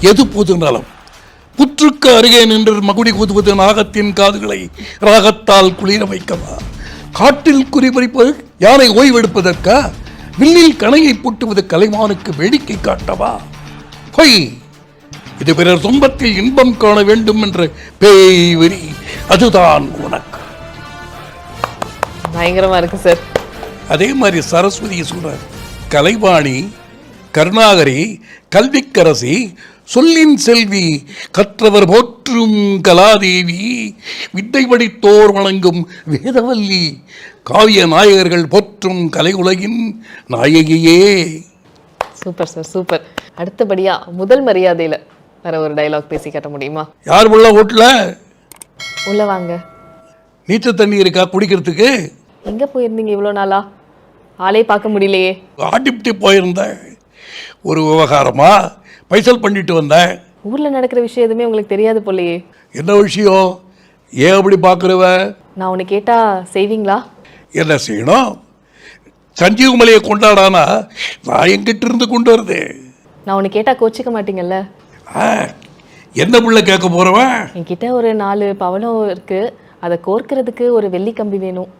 எது பொது நலம்? புற்றுக்கு அருகே நின்று மகுடி கூதுவது நாகத்தின் காதுகளை ராகத்தால் குளிர வைக்கவா? காட்டில் குறிப்பறிப்பது யானை ஓய்வெடுப்பதற்கா? வில்லில் கணையை பூட்டுவது கலைமானுக்கு வேடிக்கை காட்டவா? பொய். இது பிறர் துன்பத்தில் இன்பம் காண வேண்டும் என்ற பேய் வெறி, அதுதான் உனக்கு. பயங்கரமா இருக்கு சார். அதே மாதிரி சரஸ்வதி சொல்றார், கலைவாணி, கருணாகரி, கல்விக்கரசி, சொல்லின் செல்வி, கற்றவர் போற்றும் கலாதேவி, வித்தை படித்தோர் வணங்கும் வேதவல்லி, காவிய நாயகர்கள் போற்றும் கலை உலகின் நாயகியே. Super sir, super. அடுத்தபடியா முதல் மரியாதையில வேற ஒரு டயலாக் பேசி காட்ட முடியுமா? யார் உள்ள வீட்டுல? உள்ள வாங்க. நீச்சல் தண்ணி இருக்கா குடிக்கிறதுக்கு? எங்க போயிருந்தீங்க இவ்வளோ நாளா? ஆளே பார்க்க முடியலையே. ஆட்டிப்டி போயிருந்தேன், ஒரு விவகாரமா பைசல் பண்ணிட்டு வந்தேன். ஊர்ல நடக்கிற விஷயம் எதுவுமே உங்களுக்கு தெரியாது போலையே. என்ன விஷயம்? ஏன் அப்படி பார்க்குறவ? நான் உன்னை கேட்டா செய்வீங்களா? என்ன செய்யணும்? சஞ்சீவ் மலையை கொண்டாடானா நான் எங்கிட்ட இருந்து கொண்டு வருது? நான் உன்னை கேட்டா கோச்சிக்க மாட்டீங்கல்ல? என்ன பிள்ளை கேட்க போறவன்? என்கிட்ட ஒரு 4 பவளம் இருக்கு, அதை கோர்க்கிறதுக்கு ஒரு வெள்ளி கம்பி வேணும்.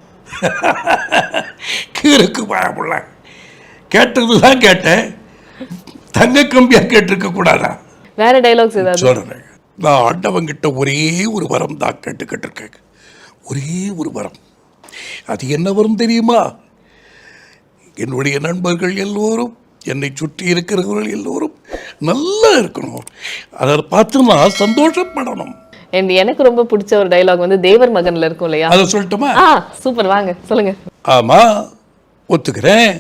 கீருக்கு பிள்ளை கேட்டதுதான் கேட்டேன், தங்க கம்பியா கேட்டிருக்க கூடாதா? வேற டைலாக்ஸ் ஏதாவது சொல்றேன். நான் ஆண்டவங்கிட்ட ஒரே ஒரு வரம் தான் கேட்டுக்கிட்டு இருக்கேன், ஒரே ஒரு வரம். அது என்ன வரம் தெரியுமா? என்னுடைய நண்பர்கள் எல்லோரும், என்னை சுற்றி இருக்கிறவர்கள் எல்லோரும் நல்லா இருக்கணும், அதை பார்த்து நான் சந்தோஷப்படணும். எனக்கு ரொம்ப பிடிச்ச ஒரு டைலாக் வந்து தேவர் மகன்ல இருக்கும் இல்லையா? அதை சொல்லட்டுமா? சூப்பர், வாங்க சொல்லுங்க. ஆமா, ஒத்துக்கிறேன்.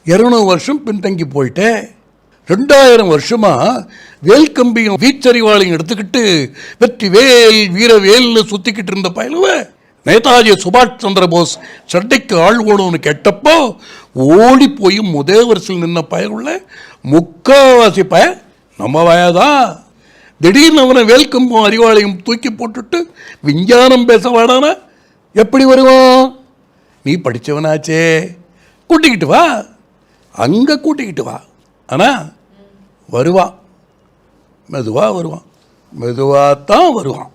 200 வருஷம் பின்தங்கி போயிட்டேன். 2000 வருஷமா வேல் கம்பியும் வீச்சறிவாளையும் எடுத்துக்கிட்டு வெற்றி வேல் வீரவேல்னு சுத்திக்கிட்டு இருந்த பயலுவ நேதாஜி சுபாஷ் சந்திர போஸ் சண்டைக்கு ஆள் ஓணும்னு கேட்டப்போ ஓடி போய் முதல் வரிசையில் நின்ன பயலுள்ள முக்காவாசி பய நம்ம வயதான். திடீர்னு அவனை வேல்கம்பும் அறிவாளையும் தூக்கி போட்டுட்டு விஞ்ஞானம் பேச வாடானா எப்படி வருவான்? நீ படித்தவனாச்சே, கூட்டிக்கிட்டு வா, அங்கே கூட்டிக்கிட்டு வா. ஆனால் வருவான், மெதுவாக வருவான், மெதுவாக தான் வருவான்.